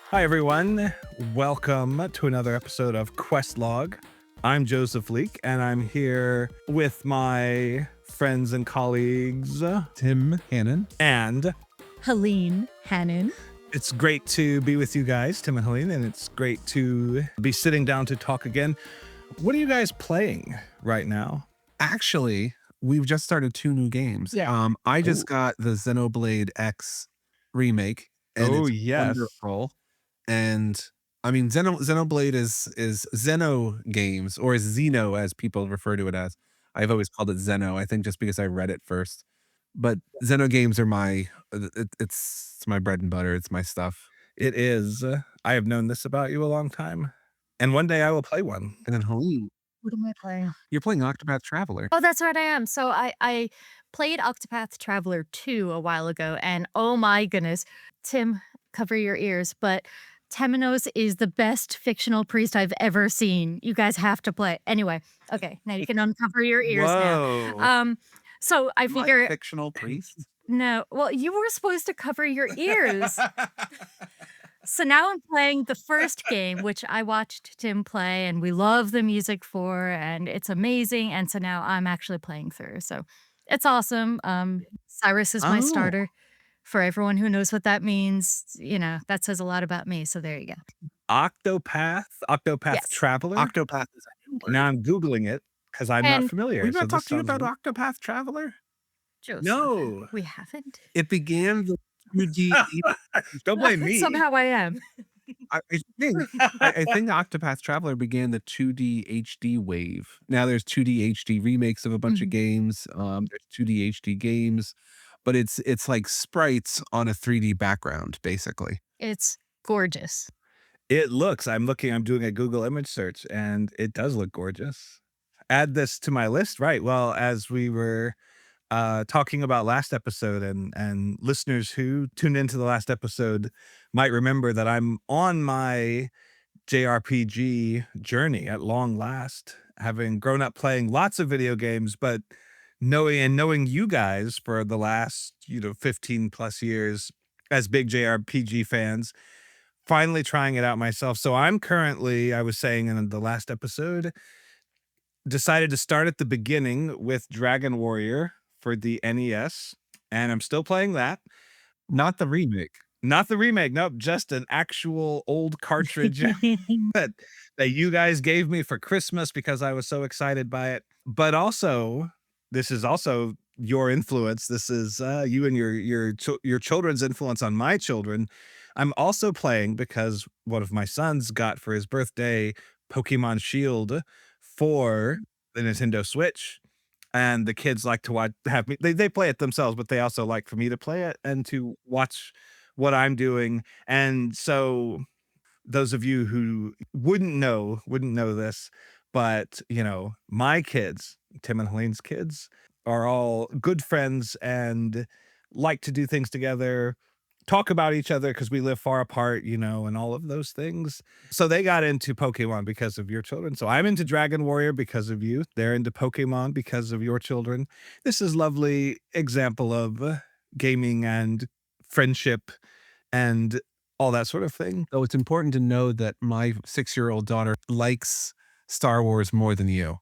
Hi, everyone. Welcome to another episode of Questlog. I'm Joseph Leake, and I'm here with my friends and colleagues, Tim Hannon. and Helene, Hannon. it's great to be with you guys, Tim and Helene, and it's great to be sitting down to talk again. What are you guys playing right now? Actually, we've just started 2 new games. Yeah. I just Ooh. got the Xenoblade X remake, and Oh, it's yes. wonderful. And I mean, Xenoblade is Xeno games, or is Xeno as people refer to it as. I've always called it Xeno. I think just because I read it first. But Xeno games are it's my bread and butter. It's my stuff. It is. I have known this about you a long time, and one day I will play one. And then Helene, What am I playing? you're playing Octopath Traveler. Oh, that's right, I am. So I played Octopath Traveler 2 a while ago, and oh my goodness, Tim, cover your ears, but Temenos is the best fictional priest I've ever seen. You guys have to play. Anyway, okay, now you can uncover your ears now. Whoa. So I My figure fictional priest. no, well, you were supposed to cover your ears. So now I'm playing the first game, which I watched Tim play, and we love the music for, and it's amazing. And so now I'm actually playing through. So it's awesome. Cyrus is my Oh. starter. For everyone who knows what that means, that says a lot about me. So there you go. Octopath Yes. Traveler. Octopath is a new word. Now I'm Googling it because I'm not And familiar. We've so not this talked to you sounds about really- Octopath Traveler? Joseph, No. we haven't. It began the 2D. Don't blame me. Somehow I am. I think Octopath Traveler began the 2D HD wave. Now there's 2D HD remakes of a bunch of Mhm. games. There's 2D HD games, but it's like sprites on a 3D background, basically. It's gorgeous. It looks, I'm doing a Google image search and it does look gorgeous. Add this to my list. Right. Well, as we were talking about last episode, and listeners who tuned into the last episode might remember that I'm on my JRPG journey at long last, having grown up playing lots of video games, but knowing you guys for the last 15 plus years as big JRPG fans, finally trying it out myself. So I'm currently, I was saying in the last episode, decided to start at the beginning with Dragon Warrior for the NES, and I'm still playing that. Not the remake. Not the remake, nope, just an actual old cartridge that you guys gave me for Christmas because I was so excited by it. But also, this is also your influence. This is you and your children's influence on my children. I'm also playing because one of my sons got for his birthday Pokemon Shield for the Nintendo Switch. And the kids like to have me. They play it themselves, but they also like for me to play it and to watch what I'm doing. And so those of you who wouldn't know this, but my kids, Tim and Helene's kids, are all good friends and like to do things together, talk about each other because we live far apart, and all of those things. So they got into Pokemon because of your children. So I'm into Dragon Warrior because of you. They're into Pokemon because of your children. This is lovely example of gaming and friendship and all that sort of thing. Though it's important to know that my 6-year-old daughter likes Star Wars more than you.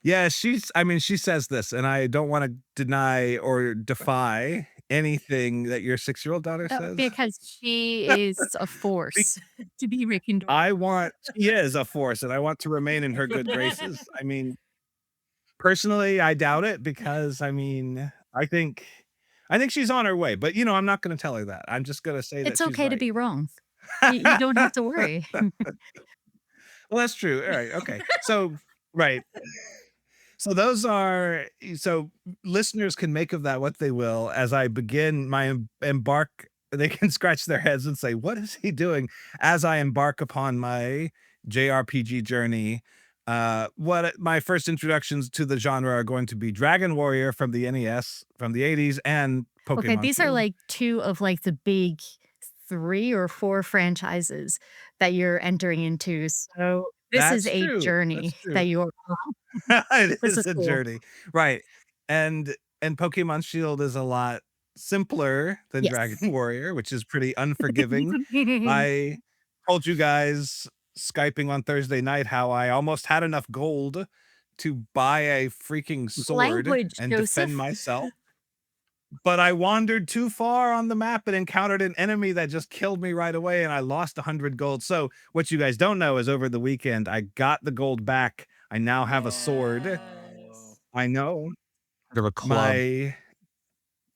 Yeah, she says this, and I don't want to deny or defy anything that your 6-year-old daughter says. Because she is a force to be reckoned with. She is a force, and I want to remain in her good graces. Personally, I doubt it because, I think she's on her way, but, I'm not gonna tell her that. I'm just gonna say that It's she's okay to right. be wrong. You don't have to worry. Well, that's true. All right, okay. So right. So listeners can make of that what they will as I begin my embark. They can scratch their heads and say, "What is he doing?" As I embark upon my JRPG journey. What my first introductions to the genre are going to be Dragon Warrior from the NES from the 80s and Pokemon. Okay, these are Shield. like 2 of like the big 3 or 4 franchises that you're entering into. So this is That's a true. journey That's true. that you're on. It This is is a cool. journey. Right. And Pokemon Shield is a lot simpler than Yes. Dragon Warrior, which is pretty unforgiving. I told you guys Skyping on Thursday night how I almost had enough gold to buy a freaking sword Language, and defend Joseph. myself, but I wandered too far on the map and encountered an enemy that just killed me right away, and I lost 100 gold. So, what you guys don't know is over the weekend, I got the gold back. I now have a sword. Yes. I know. Of a club. My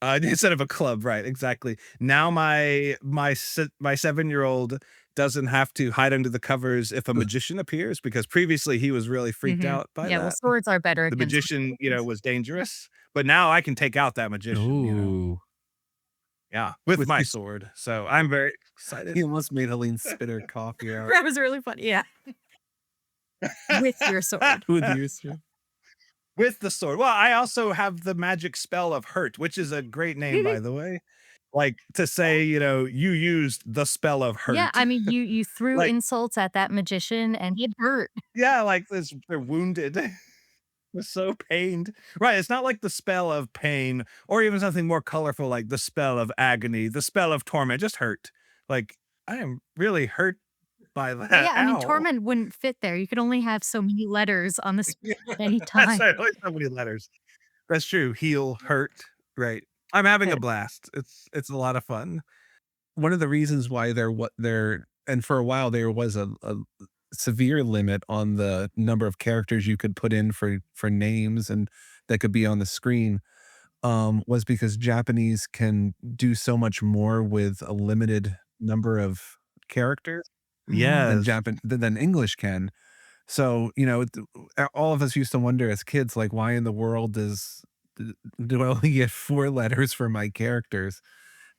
instead of a club, right, exactly. Now my 7-year-old doesn't have to hide under the covers if a magician appears, because previously he was really freaked Mhm. out by Yeah, well, that. swords are better The against magician, magicians. was dangerous, but now I can take out that magician. Ooh. Yeah, with With my your sword. So I'm very excited. he almost made Helene spit her coffee out That was really funny, yeah. With your sword. with your sword. With the sword. Well, I also have the magic spell of hurt, which is a great name, by the way. Like to say, you used the spell of Yeah, hurt. I mean, you threw Like, insults at that magician and it hurt. yeah, like this, they're wounded. They're so pained. Right. It's not like the spell of pain or even something more colorful like the spell of agony, the spell of torment, just hurt. Like, I am really hurt by that. Yeah, I mean, Ow. torment wouldn't fit there. You could only have so many letters on the Yeah, screen at any that's time. right. Only so many letters. That's true. Heal, hurt. Right. I'm having a Good. blast. It's a lot of fun. One of the reasons why there and for a while there was a severe limit on the number of characters you could put in for names and that could be on the screen, was because Japanese can do so much more with a limited number of characters than Yes. Japan than English can. So, all of us used to wonder as kids, like, why in the world do I only get 4 letters for my characters?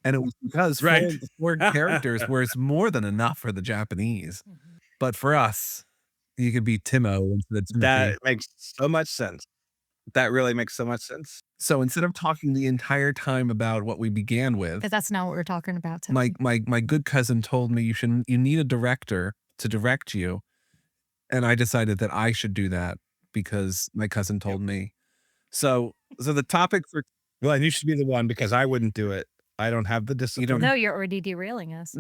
And it was because Right. 4 characters was more than enough for the Japanese. Mhm. But for us, you could be Timo instead of Timothy. That makes so much sense. That really makes so much sense. So instead of talking the entire time about what we began with, But that's not what we're talking about my today. my my good cousin told me you need a director to direct you, and I decided that I should do that because my cousin Yep. told me. So the topic for Well, and you should be the one because I wouldn't do it. I don't have the you discipline. No, don't you're already derailing us.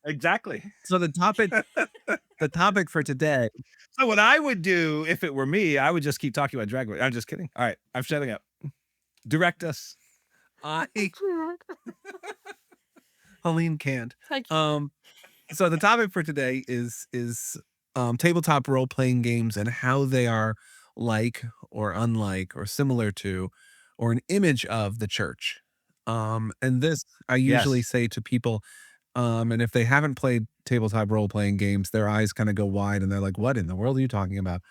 Exactly. so the topic for today. So what I would do if it were me, I would just keep talking about Drag Race. I'm just kidding. All right, I'm shutting up. Direct us. I Helene can't. Like, Um, so the topic for today is tabletop role playing games and how they are like or unlike or similar to or an image of the church. And this I usually Yes. say to people, and if they haven't played tabletop role playing games, their eyes kind of go wide and they're like, "What in the world are you talking about?"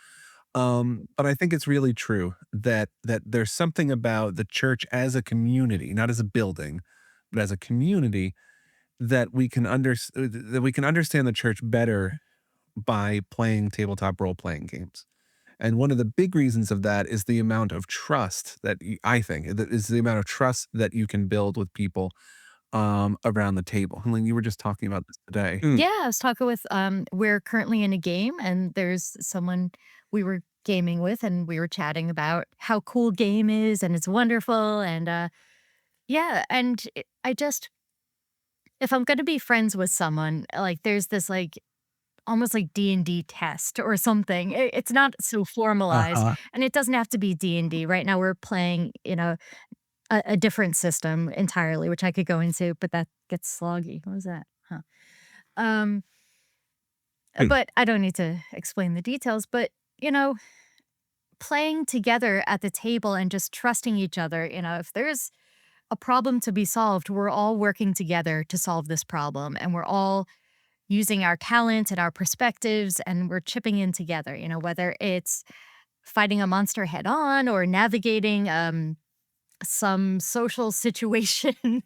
But I think it's really true that there's something about the church as a community, not as a building, but as a community that we can understand the church better by playing tabletop role playing games. And one of the big reasons of that is the amount of trust that I think that is the amount of trust that you can build with people around the table. Helene, you were just talking about this today. Mm. yeah, I was talking with we're currently in a game and there's someone we were gaming with and we were chatting about how cool game is and it's wonderful and yeah, and I just if I'm going to be friends with someone, like there's this like almost like D&D test or something. It's not so formalized Uh-huh. and it doesn't have to be D&D. Right now we're playing, a different system entirely, which I could go into, but that gets sloggy. What was that? Huh. Um, Hmm. but I don't need to explain the details, but you know, playing together at the table and just trusting each other, if there's a problem to be solved, we're all working together to solve this problem and we're all using our talents and our perspectives and we're chipping in together, whether it's fighting a monster head on or navigating some social situation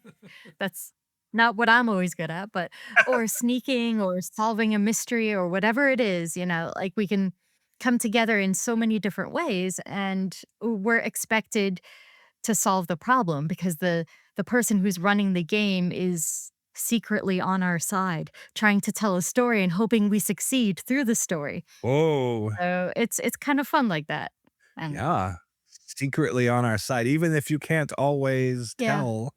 that's not what I'm always good at, but or sneaking or solving a mystery or whatever it is, like we can come together in so many different ways and we're expected to solve the problem because the person who's running the game is secretly on our side trying to tell a story and hoping we succeed through the story. Oh, So it's kind of fun like that. And yeah. Secretly on our side, even if you can't always yeah, tell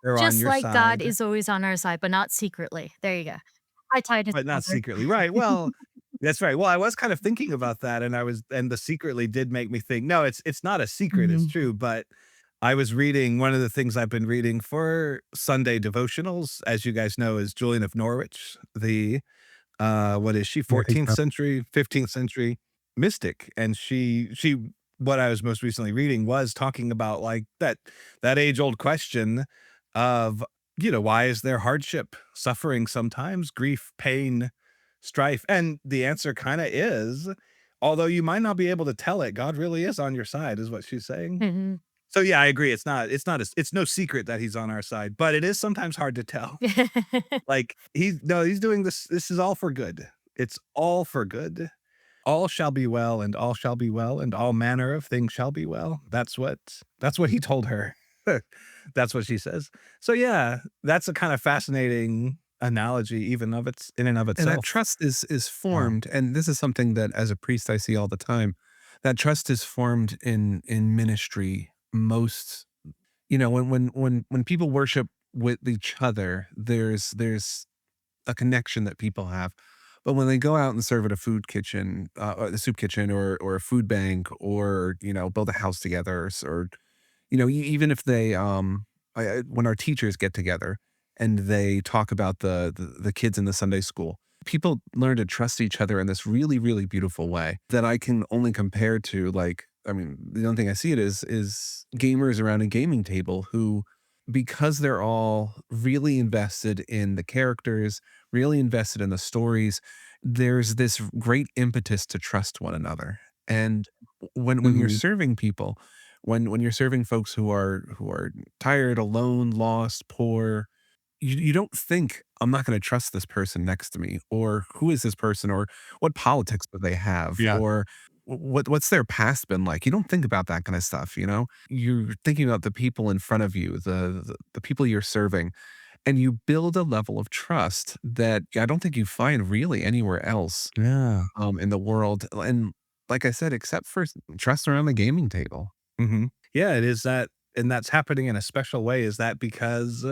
they're on just your like God side. is always on our side, but not secretly. There you go. I tied it but not together. secretly. Right. Well, that's right. Well, I was kind of thinking about that and the secretly did make me think, no, it's not a secret, it's Mhm. true, but I was reading one of the things I've been reading for Sunday devotionals, as you guys know, is Julian of Norwich, the what is she, Yeah, I think 14th so. century, 15th century mystic. And she what I was most recently reading was talking about like that age old question of, why is there hardship, suffering sometimes, grief, pain, strife? And the answer kind of is, although you might not be able to tell it, God really is on your side, is what she's saying. Mhm. So yeah, I agree. It's no secret that he's on our side, but it is sometimes hard to tell. Like, he's doing this is all for good. It's all for good. All shall be well, and all shall be well, and all manner of things shall be well. That's what he told her. That's what she says. So, yeah, that's a kind of fascinating analogy even of its in and of And that itself. trust is Uh, formed, and this is something that as a priest I see all the time. That trust is formed in ministry most, when people worship with each other, there's a connection that people have. But when they go out and serve at a food kitchen, or the soup kitchen, or a food bank, or build a house together, or even if they, when our teachers get together and they talk about the kids in the Sunday school, people learn to trust each other in this really, really beautiful way that I can only compare to, like, I mean, the only thing I see it is gamers around a gaming table who, because they're all really invested in the characters, really invested in the stories, there's this great impetus to trust one another. And when you're mhm. serving people, when you're serving folks who are tired, alone, lost, poor, you don't think, "I'm not gonna trust this person next to me," or, "Who is this person?" or, "What politics do they have?" Yeah. or, "What's their past been like?" You don't think about that kinda stuff, you know? You're thinking about the people in front of you, the people you're serving, and you build a level of trust that I don't think you find really anywhere else, Yeah. in the world, and like I said, except for trust around the gaming table. Mhm. Yeah, it is that, and that's happening in a special way. Is that because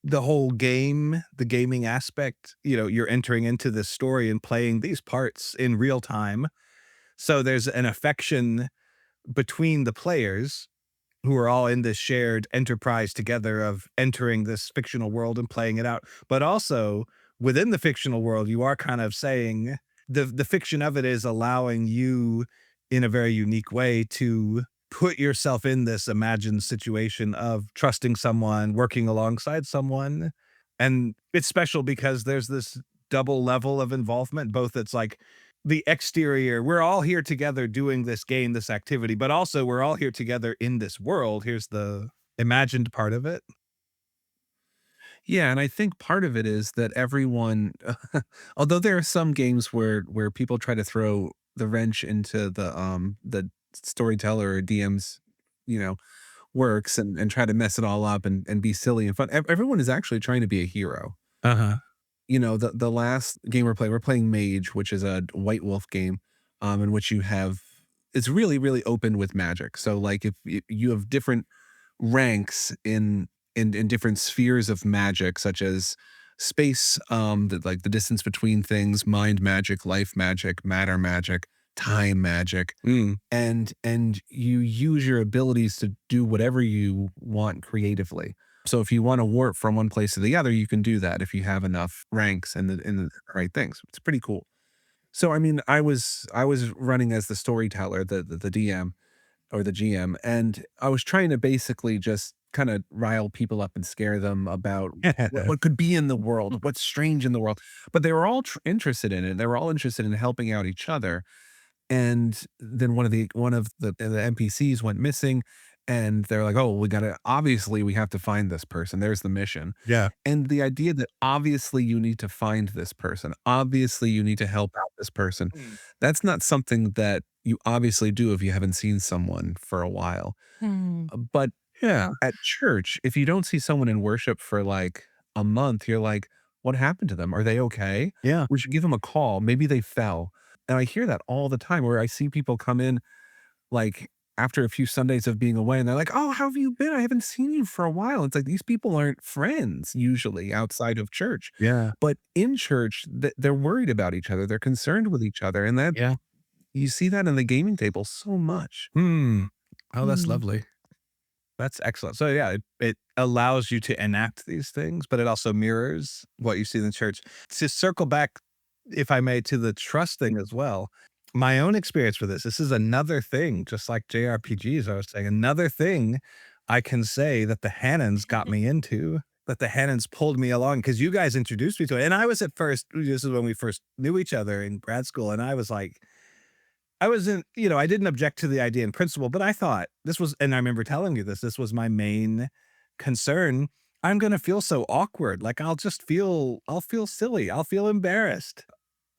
the whole game, the gaming aspect, you're entering into this story and playing these parts in real time. So there's an affection between the players who are all in this shared enterprise together of entering this fictional world and playing it out. But also within the fictional world, you are kind of saying the fiction of it is allowing you in a very unique way to put yourself in this imagined situation of trusting someone, working alongside someone. And it's special because there's this double level of involvement, both it's like the exterior, we're all here together doing this game, this activity, but also we're all here together in this world. Here's the imagined part of it. Yeah, and I think part of it is that everyone, although there are some games where people try to throw the wrench into the storyteller or DM's, you know, works, and try to mess it all up, and be silly and fun. Everyone is actually trying to be a hero. Uh-huh. The last game we're playing Mage, which is a White Wolf game, in which you have it's really, really open with magic. So, like, if you have different ranks in different spheres of magic, such as space, like the distance between things, mind magic, life magic, matter magic, time magic, Mm. and you use your abilities to do whatever you want creatively. So if you want to warp from one place to the other, you can do that if you have enough ranks and the right things. It's pretty cool. So I mean, I was running as the storyteller, the DM or the GM, and I was trying to basically just kind of rile people up and scare them about what could be in the world, what's strange in the world. But they were all interested in it. They were all interested in helping out each other. And then one of the NPCs went missing, and they're like, "Oh, we have to find this person. There's the mission." Yeah. And the idea that obviously you need to find this person, obviously you need to help out this person, Mm. that's not something that you obviously do if you haven't seen someone for a while. Hmm. But Yeah. at church, if you don't see someone in worship for like a month, you're like, "What happened to them? Are they okay? Yeah. We should give them a call. Maybe they fell." And I hear that all the time where I see people come in like after a few Sundays of being away, and they're like, "Oh, how have you been? I haven't seen you for a while." It's like these people aren't friends usually outside of church, Yeah. but in church, they're worried about each other. They're concerned with each other, and that Yeah. you see that in the gaming table so much. Hmm. Oh, that's Mm. lovely. That's excellent. So yeah, it allows you to enact these things, but it also mirrors what you see in the church. To circle back, if I may, to the trust thing as well. My own experience with this is another thing, just like JRPGs, I was saying, another thing I can say that the Hannons got me into, that the Hannons pulled me along because you guys introduced me to it. And I was at first, this is when we first knew each other in grad school, and I was like, I wasn't, I didn't object to the idea in principle, but I thought this was, and I remember telling you this was my main concern. I'm gonna feel so awkward. Like I'll feel silly. I'll feel embarrassed.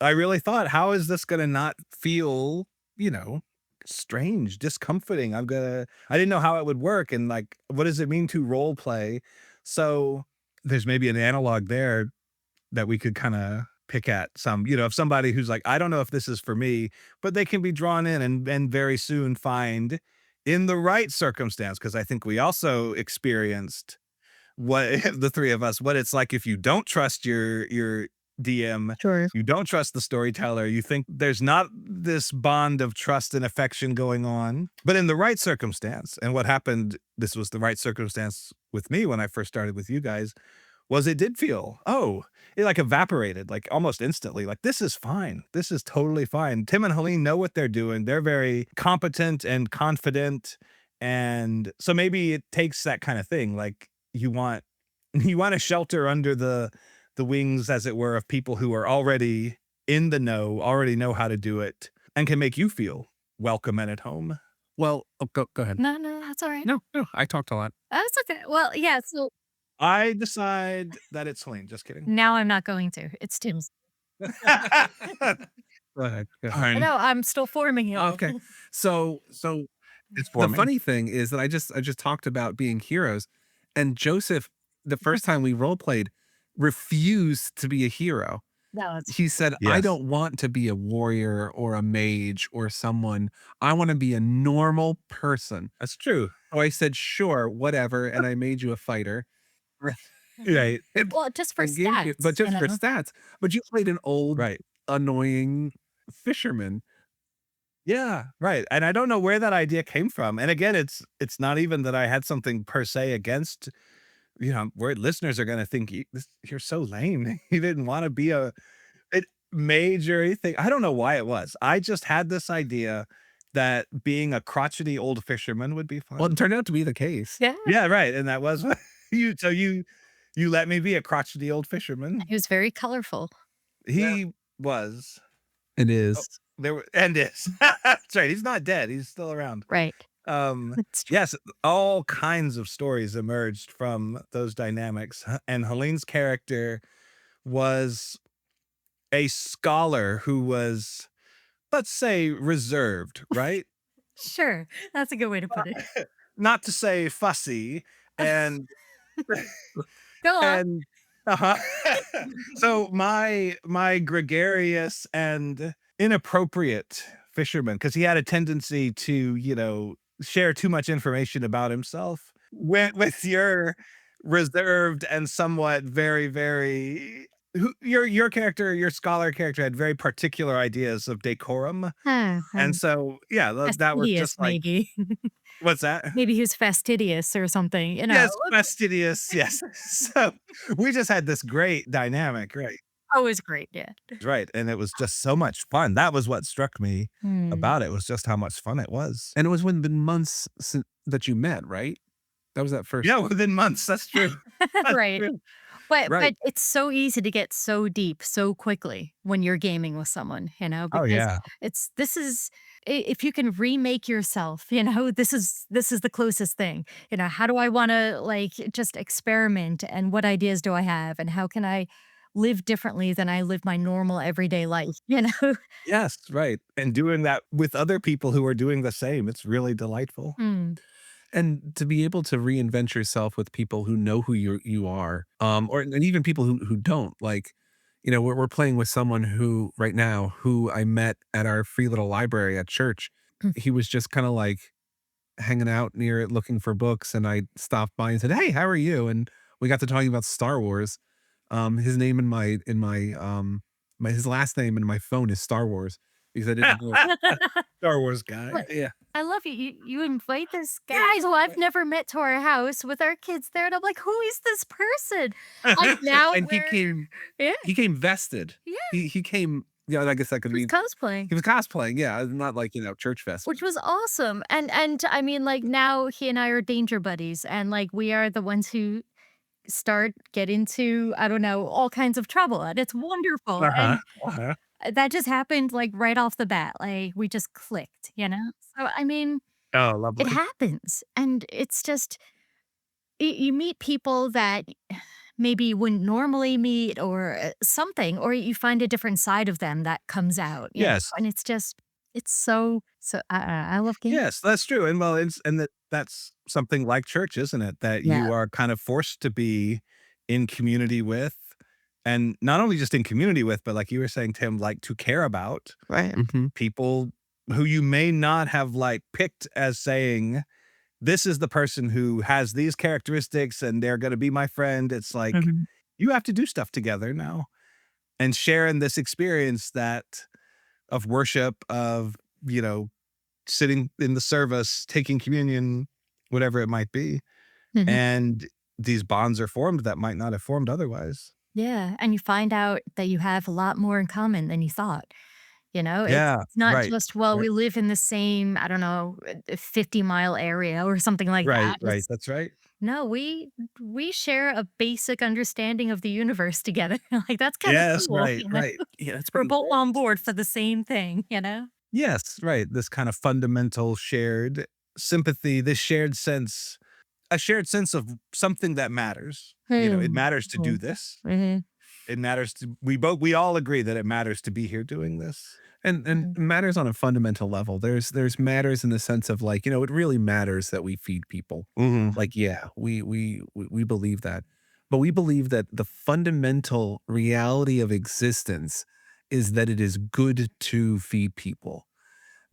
I really thought, how is this gonna not feel, you know, strange, discomforting? I didn't know how it would work. And like, what does it mean to role play? So there's maybe an analog there that we could kinda pick at some, if somebody who's like, "I don't know if this is for me," but they can be drawn in and very soon find in the right circumstance, because I think we also experienced what the 3 of us, what it's like if you don't trust your DM, Sure. you don't trust the storyteller, you think there's not this bond of trust and affection going on, but in the right circumstance, and what happened, this was the right circumstance with me when I first started with you guys, was it did feel, oh, it like evaporated like almost instantly. Like, this is fine. This is totally fine. Tim and Helene know what they're doing. They're very competent and confident. And so maybe it takes that kind of thing. Like you want you want to shelter under the wings, as it were, of people who are already in the know, already know how to do it, and can make you feel welcome and at home. Well, oh, go ahead. No, no, that's all right. No, no, I talked a lot. That's okay. Well, yeah, so I decide that it's Helene. Just kidding. now I'm not going to. It's Tim's. Go ahead. Go ahead. Darn. No, I'm still forming Oh, it. okay. So It's the forming. funny thing is that I just talked about being heroes, and Joseph, the first time we role played, refused to be a hero. No, it's He said, "I Yes. don't want to be a warrior or a mage or someone. I want to be a normal person." That's true. So I said, "Sure, whatever," and I made you a fighter. Right. And well, just for I gave you, but stats, just for stats. But you played an old, Right. annoying fisherman. Yeah, right, and I don't know where that idea came from, and again, it's not even that I had something per se against, where listeners are gonna think, You're so lame. You didn't wanna be a it mage or anything." I don't know why it was. I just had this idea that being a crotchety old fisherman would be Well, it fun. turned out to be the case. yeah, Yeah, right, and that was you let me be a crotchety old fisherman. he was very colorful. He was. It Oh, is. there were and is. That's right, he's not dead, he's still around. Right. Um, It's true. yes, all kinds of stories emerged from those dynamics, and Helene's character was a scholar who was, let's say, reserved, right? Sure. That's a good way to put it. Not to say fussy, and Go on. and uh-huh. So my gregarious and inappropriate fisherman, because he had a tendency to, share too much information about himself, went with your reserved and somewhat very, very your character, your scholar character had very particular ideas of decorum. Huh, And so, yeah, that was fastidious, just like, maybe. what's that? Maybe he was fastidious or something, you know? Yes, fastidious, yes. So, we just had this great dynamic, right, Always great, yeah. right, and it was just so much fun. That was what struck me Hmm. about it, was just how much fun it was. And it was been months since that you met, right? That was that first. Yeah, within months, that's true. That's Right. true. But Right. it's so easy to get so deep so quickly when you're gaming with someone, Oh, because yeah. this is if you can remake yourself, this is the closest thing. How do I want to like just experiment and what ideas do I have and how can I live differently than I live my normal everyday life? Yes, right, and doing that with other people who are doing the same, it's really delightful. Hmm. And to be able to reinvent yourself with people who know who you are, or and even people who don't. Like, we're playing with someone who right now who I met at our free little library at church. Hmm. He was just kind of like hanging out near it looking for books, and I stopped by and said, "Hey, how are you?" And we got to talking about Star Wars. His name in my his last name in my phone is Star Wars because I didn't know. Star Wars guy. Look, Yeah. I love you. You invite this guy who I've never met to our house with our kids there, and I'm like, "Who is this person?" I now And wear yeah, he came vested. yeah, He came, yeah, I guess that could he was mean cosplaying, he was cosplaying, yeah, not like, church which vested. was awesome, and I mean, like, now he and I are danger buddies, and, like, we are the ones who get into, I don't know, all kinds of trouble, and it's wonderful, Uh-huh, and uh-huh. that just happened, like, right off the bat, like, we just clicked, you know? So, I mean, Oh, it lovely. happens, and it's just you meet people that maybe you wouldn't normally meet or something, or you find a different side of them that comes out, you know? Yes. And it's just it's so I love games. Yes, that's true, and well, it's and that's something like church, isn't it? That Yeah, you are kind of forced to be in community with, and not only just in community with, but like you were saying, Tim, like, to care about right. Mhm. people who you may not have, like, picked as saying, "This is the person who has these characteristics, and they're gonna be my friend." It's like, Mhm. you have to do stuff together now and share in this experience that of worship, of, you know, sitting in the service, taking communion, whatever it might be. Mhm. And these bonds are formed that might not have formed otherwise. Yeah, and you find out that you have a lot more in common than you thought. You know, Yeah, it's not right. just, well, Right, we live in the same, I don't know, 50-mile area or something like right, that. right. It's That's right. no, we share a basic understanding of the universe together. Like, that's kinda Yes, cool, right, you know? right. Yeah, that's We're pretty both great. on board for the same thing, you know? Yes, right. This kind of fundamental shared sympathy, this shared sense, a shared sense of something that matters. You know, it Hmm. matters to do Mhm. this. Mhm. It matters to we all agree that it matters to be here doing this. And Mhm. matters on a fundamental level. There's matters in the sense of like, it really matters that we feed people. Mhm. Like, yeah, we believe that. But we believe that the fundamental reality of existence is that it is good to feed people.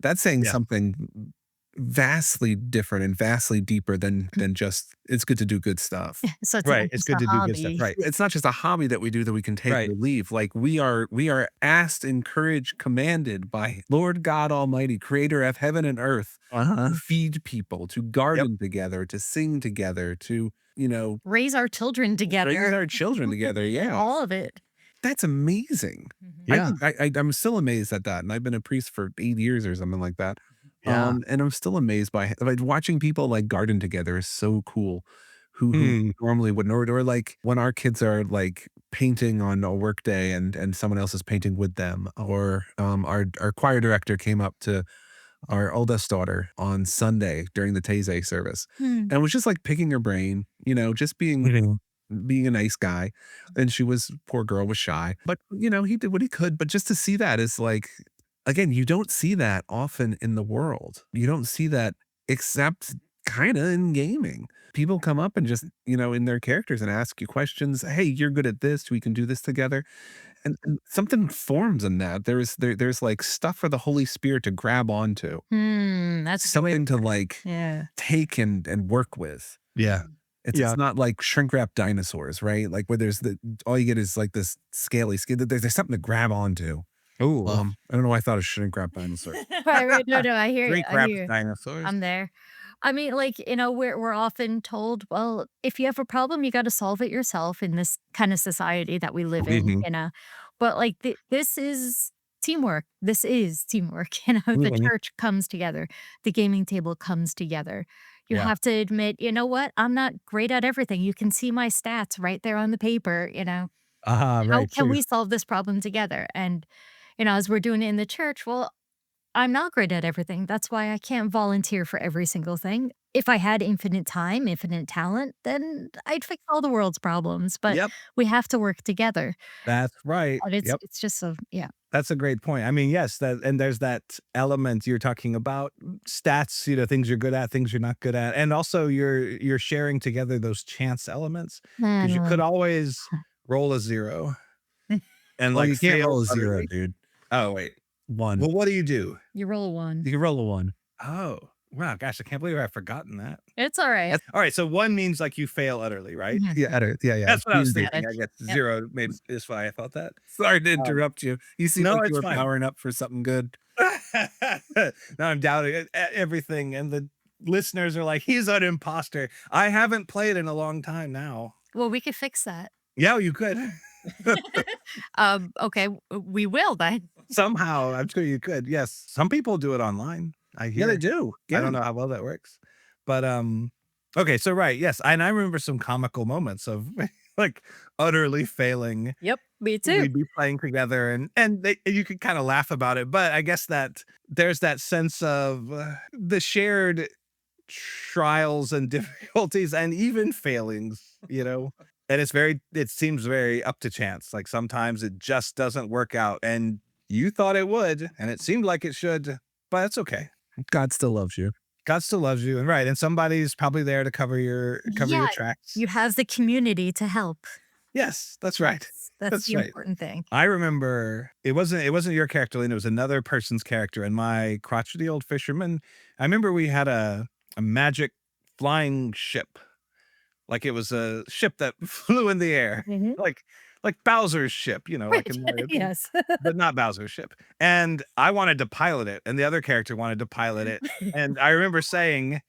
That's saying Yeah. something vastly different and vastly deeper than just it's good to do good stuff. So it's Right. not It's just good a to do good stuff. hobby. Right. It's not just a hobby that we do that we can take Right. or leave. Like we are asked, encouraged, commanded by Lord God Almighty, creator of heaven and earth, to Uh-huh. feed people, to Yep. garden together, to sing together, to, Raise our children raise together. our children together. Yeah. All of it. That's amazing. I Mhm. Yeah. think I'm still amazed at that, and I've been a priest for 8 years or something like that. Yeah. And I'm still amazed by like, watching people, like, garden together is so cool, who Hmm. normally wouldn't, or, like, when our kids are, like, painting on a work day and someone else is painting with them, or, our choir director came up to our oldest daughter on Sunday during the Taizé service, Hmm. and was just, like, picking her brain, just Mhm. being a nice guy, and she was poor girl was shy, but, he did what he could, but just to see that is like, again, you don't see that often in the world. You don't see that except kinda in gaming. People come up and just, in their characters and ask you questions, "Hey, you're good at this, we can do this together," and something forms in that. There's, like, stuff for the Holy Spirit to grab onto, Hmm, that's a good way to something to, put it. like, Yeah. take and work with. Yeah. It's Yeah. not like shrink wrap dinosaurs, right? Like where there's all you get is like this scaly skin. There's something to grab onto. Ooh. I don't know why I thought of shrink wrap dinosaur. Right, right. No, no, I hear you, Drink I wrapped hear you. dinosaurs. I'm there. I mean, like, we're often told, well, if you have a problem, you gotta solve it yourself in this kind of society that we live in, Mhm. But like this is teamwork. This is teamwork. The Mhm. church comes together, the gaming table comes together. You Yeah. have to admit, you know what? I'm not great at everything. You can see my stats right there on the paper. Ah, How right, can true. we solve this problem together? And, as we're doing it in the church, well, I'm not great at everything. That's why I can't volunteer for every single thing. If I had infinite time, infinite talent, then I'd fix all the world's problems, but Yep, we have to work together, that's right. and it's Yep, it's just so yeah. that's a great point. I mean, yes, that and there's that element you're talking about, stats, things you're good at, things you're not good at, and also you're sharing together those chance elements because you could Mm. always roll a 0 and, Well, like, you can't fail roll a 0, utterly. dude. Oh, wait. 1. Well, what do you do? You roll a 1. You can roll a 1. Oh. Wow, gosh, I can't believe I've forgotten that. It's all right. All right, so 1 means, like, you fail utterly, right? Mhm. Yeah, yeah. That's what I was Got thinking, it. I guess Yep. 0 maybe is why I thought that. Sorry to Um, interrupt you. You seem no, like you it's were fine. powering up for something good. Now I'm doubting everything, and the listeners are like, "He's an imposter." I haven't played in a long time now. Well, we could fix that. Yeah, you could. Okay, we will then. Somehow, I'm sure you could, yes. Some people do it online, I Yeah, they hear. do. I Yeah. don't know how well that works. But, okay, so right, yes, and I remember some comical moments of, like, utterly failing. Yep, me too. We'd be playing together and they you could kinda laugh about it, but I guess that there's that sense of, the shared trials and difficulties and even failings, you know? And it seems very up to chance, like, sometimes it just doesn't work out, and you thought it would, and it seemed like it should, but it's okay. God still loves you. God still loves you, and right, and somebody's probably there to cover your Yeah, tracks. you have the community to help. Yes, that's right. That's That's the right. important thing. I remember it wasn't your character, Lena, it was another person's character, and my crotchety old fisherman, I remember we had a magic flying ship, like it was a ship that flew in the air, Mhm. like Bowser's ship, like Right. in Mario Kart, Yes. but not Bowser's ship, and I wanted to pilot it, and the other character wanted to pilot it, and I remember saying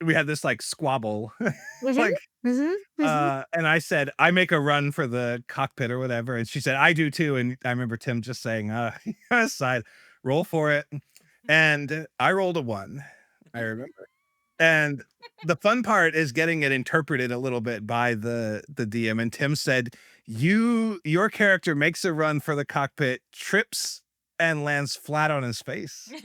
we had this, like, squabble, Mhm, like, mhm, mhm. and I said, "I make a run for the cockpit or whatever," and she said, "I do too," and I remember Tim just saying, "Side, roll for it," and I rolled a 1, I remember, and the fun part is getting it interpreted a little bit by the DM, and Tim said, Your character makes a run for the cockpit, trips, and lands flat on his face."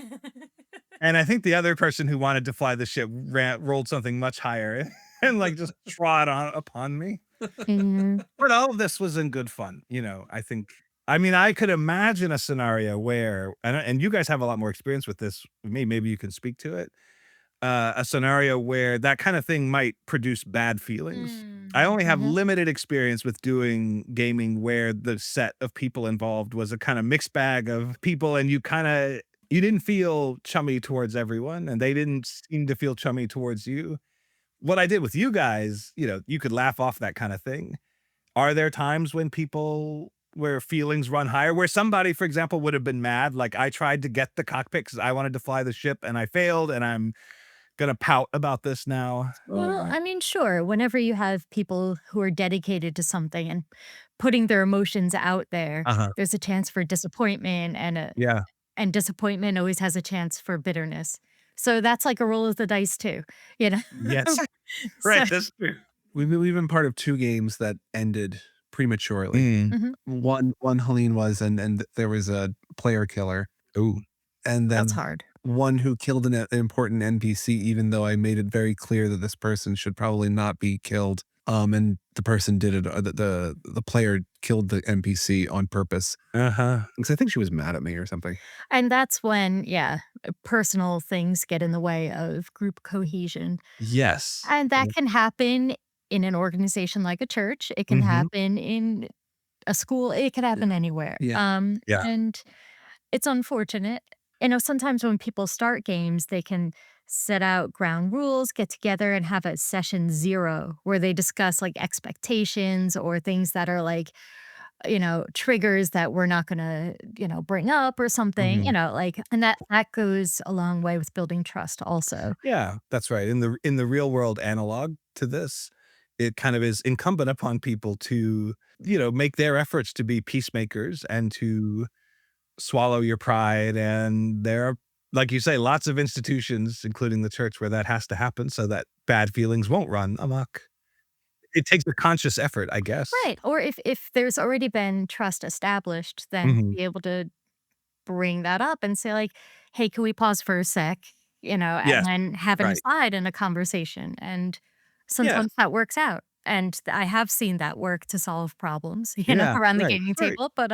And I think the other person who wanted to fly the ship rolled something much higher and, like, just trod on upon me. Mhm. But all of this was in good fun, I think I mean, I could imagine a scenario where and you guys have a lot more experience with this with me, maybe you can speak to it, a scenario where that kind of thing might produce bad feelings. I Mhm, only have mhm. limited experience with doing gaming where the set of people involved was a kinda mixed bag of people, and you didn't feel chummy towards everyone, and they didn't seem to feel chummy towards you. What I did with you guys, you could laugh off that kinda thing. Are there times when people where feelings run higher, where somebody, for example, would have been mad, like, "I tried to get the cockpit because I wanted to fly the ship and I failed, and I'm gonna pout about this now." Well, I mean, sure, whenever you have people who are dedicated to something and putting their emotions out there, Uh-huh. there's a chance for disappointment Yeah. and disappointment always has a chance for bitterness. So that's like a roll of the dice too, you know? Yes. So Right, that's true. We've been part of 2 games that ended prematurely. Mm. Mhm, One Helene was, and there was a player killer, Ooh. and that's then hard. one who killed an important NPC, even though I made it very clear that this person should probably not be killed. And the person did it. The player killed the NPC on purpose Uh-huh. because I think she was mad at me or something. And that's when, yeah, personal things get in the way of group cohesion. Yes. And that can happen in an organization like a church. It can Mhm. happen in a school. It can happen anywhere. Yeah. Yeah. And it's unfortunate. Sometimes when people start games, they can set out ground rules, get together and have a session 0 where they discuss like expectations or things that are like, triggers that we're not going to, bring up or something, Mhm. and that goes a long way with building trust also. Yeah, that's right. In the real world analog to this, it kind of is incumbent upon people to, make their efforts to be peacemakers and to swallow your pride, and there are, like you say, lots of institutions, including the church, where that has to happen so that bad feelings won't run amok. It takes a conscious effort, I guess. Right. Or if there's already been trust established, then Mhm. be able to bring that up and say like, "Hey, can we pause for a sec?" Yes, And then have an right. aside and a conversation. And Yeah, sometimes that works out. And I have seen that work to solve problems, yeah, around the right, gaming right. table. But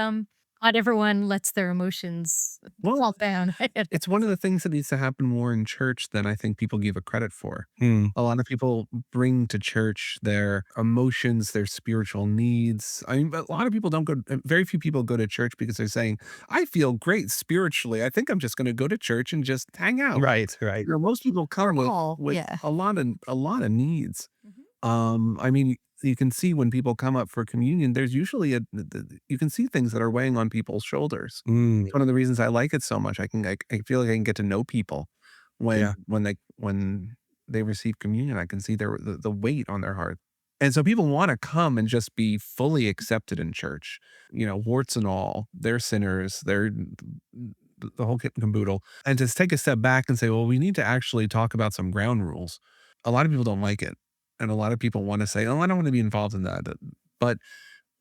Not everyone lets their emotions Well, fall down. it's one of the things that needs to happen more in church than I think people give it credit for. Mm. A lot of people bring to church their emotions, their spiritual needs. I mean, but a lot of people don't go, very few people go to church because they're saying, I feel great spiritually. I think I'm just going to go to church and just hang out. Right, right. You know, most people come All, with yeah. a lot of needs. Mhm. I mean, you can see when people come up for communion, there's usually you can see things that are weighing on people's shoulders. Mm, It's one of the reasons I like it so much. I feel like I can get to know people yeah. when they receive communion. I can see the weight on their heart. And so people want to come and just be fully accepted in church, you know, warts and all. They're sinners. They're the whole kit and caboodle. And just take a step back and say, well, we need to actually talk about some ground rules. A lot of people don't like it. And a lot of people want to say, oh, I don't want to be involved in that. But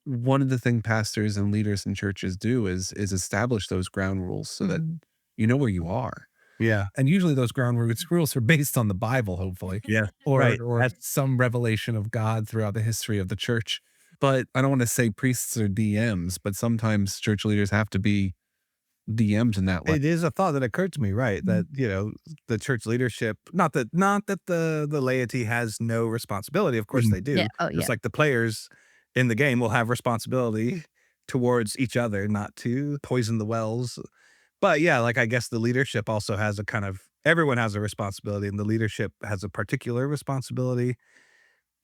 one of the things pastors and leaders in churches do is establish those ground rules so that Mhm. you know where you are. Yeah. And usually those ground rules are based on the Bible, hopefully, Yeah. or Right. or That's some revelation of God throughout the history of the church. But I don't want to say priests or DMs, but sometimes church leaders have to be DMs in that way. it is a thought that occurred to me, right? That, you know, the church leadership, not that the laity has no responsibility. Of course Mhm. they Yeah. do. Oh, Just yeah. like the players in the game will have responsibility towards each other, not to poison the wells. But yeah, like I guess the leadership also has a kind of everyone has a responsibility, and the leadership has a particular responsibility,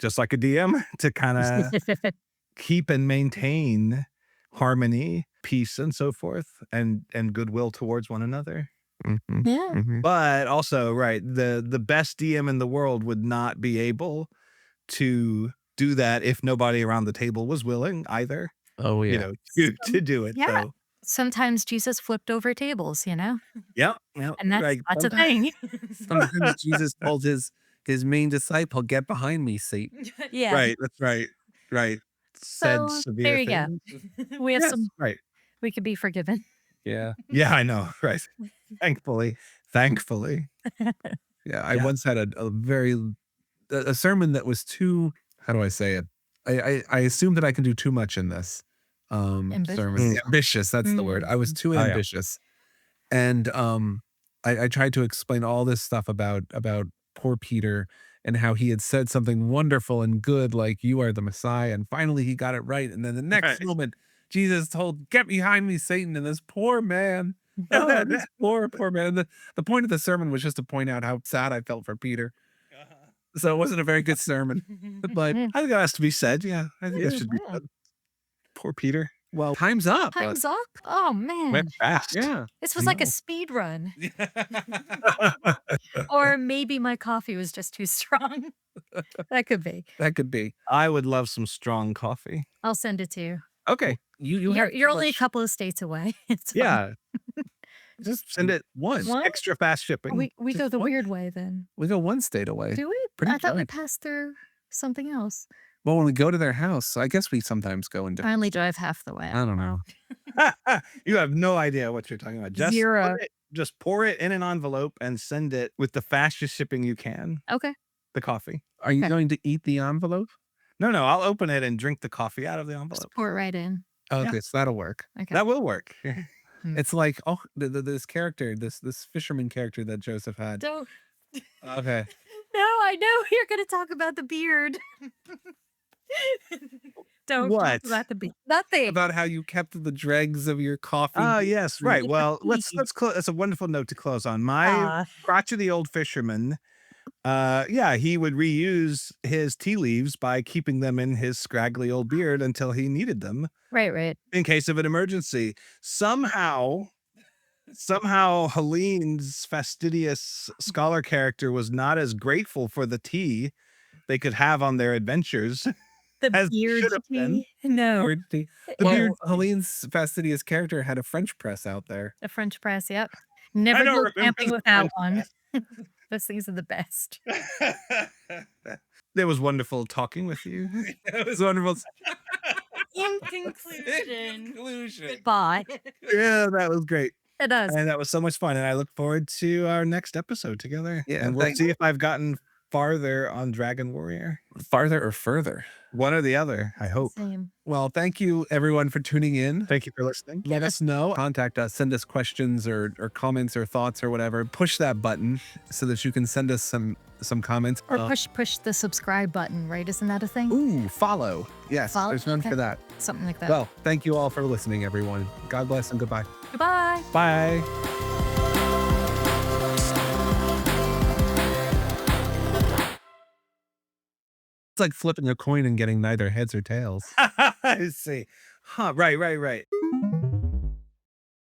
just like a DM, to kind of keep and maintain harmony, peace, and so forth, and goodwill towards one another. Mhm, Yeah. mhm. But also, right, the best DM in the world would not be able to do that if nobody around the table was willing either, Oh, you yeah. know, to Some do it. yeah. So, Sometimes Jesus flipped over tables, you know? yeah, yeah, And right. that's a thing. Sometimes Jesus told his main disciple, "Get behind me, Satan." Yeah. Right, that's right, right. Said So, there severe you go. things. We have Yes, some right. we could be forgiven. Yeah. Yeah, I know, right. Thankfully, thankfully. Yeah, I Yeah. once had a sermon that was too, how do I say it? I assume that I can do too much in this, sermon. Ambitious? Mm. Ambitious, that's the word. Mm. I was too Oh, yeah. ambitious. And, I tried to explain all this stuff about poor Peter and how he had said something wonderful and good, like, "You are the Messiah," and finally he got it right, and then the next Right. moment, Jesus told, "Get behind me, Satan," and this poor man, oh, this poor man. And the point of the sermon was just to point out how sad I felt for Peter. Uh-huh. So it wasn't a very good sermon, but I think that has to be said, yeah. I think that yeah, should be said. Poor Peter. well, time's up. Time's up? Oh, Went man. fast. Yeah, This I was like a know. speed run. Or maybe my coffee was just too strong. That could be. That could be. I would love some strong coffee. I'll send it to you. Okay. You You're have you're too only a much, couple of states away. It's fine. Yeah, just send it one. What? extra fast shipping. We Just go the one. weird way then. We go one state away. Do we? Pretty I thought we much. passed through something else. Well, when we go to their house, I guess we sometimes go into, I only drive half the way. I don't know. You have no idea what you're talking about. Zero. Just pour it in an envelope and send it with the fastest shipping you can, Okay. the coffee. Are you Okay. going to eat the envelope? No, I'll open it and drink the coffee out of the Just envelope. pour it right in. Oh, Yeah. okay, so that'll work. Okay. That will work. It's like, oh, this character, this fisherman character that Joseph had. Don't. Okay. No, I know you're going to talk about the beard. Don't What? talk about the beard. Nothing. About how you kept the dregs of your coffee. Oh, yes, right. It's a Well, let's feed. close. That's a wonderful note to close on. My Ah. crotchety old fisherman, yeah, he would reuse his tea leaves by keeping them in his scraggly old beard until he needed them Right. in case of an emergency. Somehow, Helene's fastidious scholar character was not as grateful for the tea they could have on their adventures The as they beard should have been. tea. No. Beard tea. The Well, beard Helene's fastidious character had a French press out there. The French press, yep. I Never don't go remember camping the without French one. Those things are the best. It was wonderful talking with you. It was wonderful. In conclusion, goodbye. Yeah, that was great. It does. And that was so much fun. And I look forward to our next episode together. Yeah, And we'll thank- see if I've gotten farther on Dragon Warrior. Farther or further? One or the other, I hope. Same. Well, thank you everyone for tuning in. Thank you for listening. Let us know. Contact us, send us questions or comments or thoughts or whatever. Push that button so that you can send us some comments. Or push the subscribe button, right? Isn't that a thing? Ooh, follow. Yes, Follow? there's none Okay. for that. Something like that. Well, thank you all for listening, everyone. God bless and goodbye. Goodbye. Bye. It's like flipping a coin and getting neither heads or tails. I see. Huh, right.